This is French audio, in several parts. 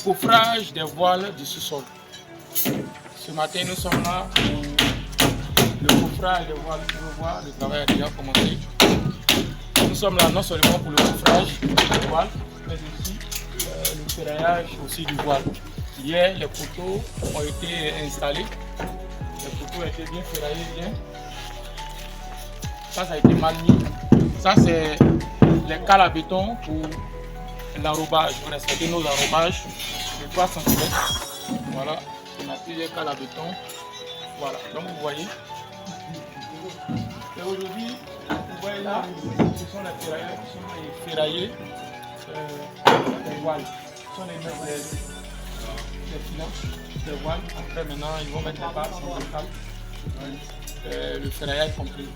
coffrage des voiles du sous-sol. Ce matin, nous sommes là pour le coffrage des voiles. Vous pouvez voir, le travail a déjà commencé. Nous sommes là non seulement pour le coffrage du voile, mais aussi le ferraillage aussi du voile. Hier, les poteaux ont été installés. Les poteaux ont été bien ferraillés, bien. Ça a été mal mis. Ça, c'est les cales à béton pour l'enrobage. Pour respecter nos enrobages de 3 cm. Voilà, on a plusieurs cales à béton. Voilà, donc vous voyez. Et aujourd'hui, vous voyez là, ce sont les ferrailleurs qui sont les ferraillés des voiles. Ce sont les filants des voiles. Après, maintenant, ils vont mettre les bases sur les cales. Le ferraillage complet.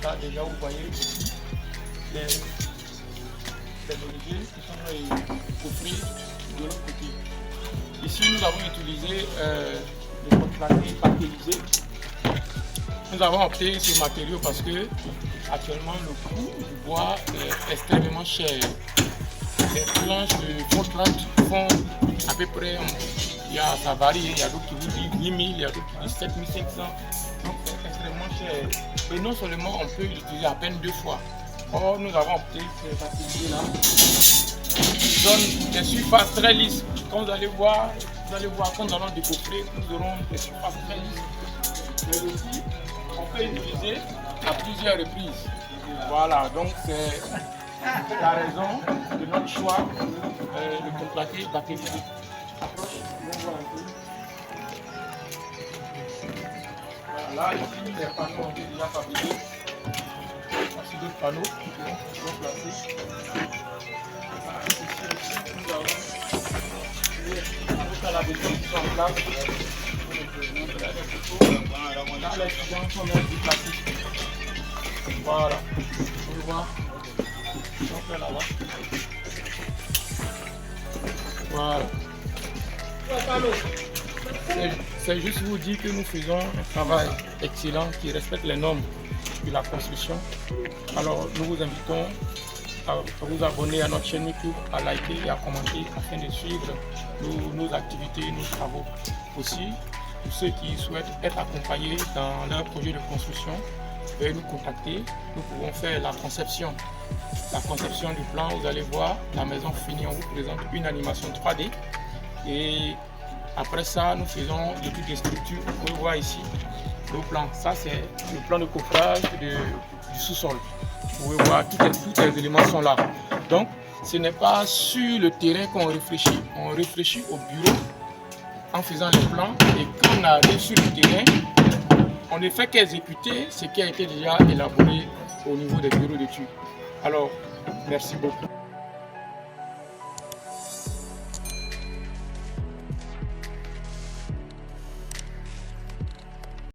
Là, déjà, vous voyez ici les menuisiers qui sont les coffrets de l'autre côté. Ici, nous avons utilisé le contreplaqué papilisé. Nous avons opté ce matériau parce que actuellement le coût du bois est extrêmement cher. Les planches de contreplaqué font à peu près, ça varie, il y a d'autres qui vous disent 8 000, il y a d'autres qui disent 7 500. Donc c'est extrêmement cher. Et non seulement on peut l'utiliser à peine 2 fois. Or nous avons opté ces papiers là. Ils donnent des surfaces très lisses. Quand vous allez voir quand nous allons décoffrer, nous aurons des surfaces très lisses. Mais aussi, on peut utiliser à plusieurs reprises. Voilà, donc c'est la raison de notre choix de contreplaqué papilisé. Approche, on voit un peu. Là, ici, les panneaux ont été déjà fabriqués. Voici d'autres panneaux qui sont placés. Ici aussi, nous avons les panneaux à la béton qui sont en place. Là, les clients sont bien déplacés. Voilà. Vous pouvez voir. Ils sont faits là-bas. Voilà. C'est juste vous dire que nous faisons un travail excellent qui respecte les normes de la construction. Alors nous vous invitons à vous abonner à notre chaîne YouTube, à liker et à commenter afin de suivre nos activités, nos travaux. Aussi, pour ceux qui souhaitent être accompagnés dans leur projet de construction, veuillez nous contacter. Nous pouvons faire la conception du plan. Vous allez voir la maison finie, on vous présente une animation 3D. Et après ça, nous faisons l'étude des structures. Vous pouvez voir ici le plan. Ça, c'est le plan de coffrage du sous-sol. Vous pouvez voir, tous les éléments sont là. Donc, ce n'est pas sur le terrain qu'on réfléchit. On réfléchit au bureau en faisant les plans. Et quand on arrive sur le terrain, on ne fait qu'exécuter ce qui a été déjà élaboré au niveau des bureaux d'études. Alors, merci beaucoup.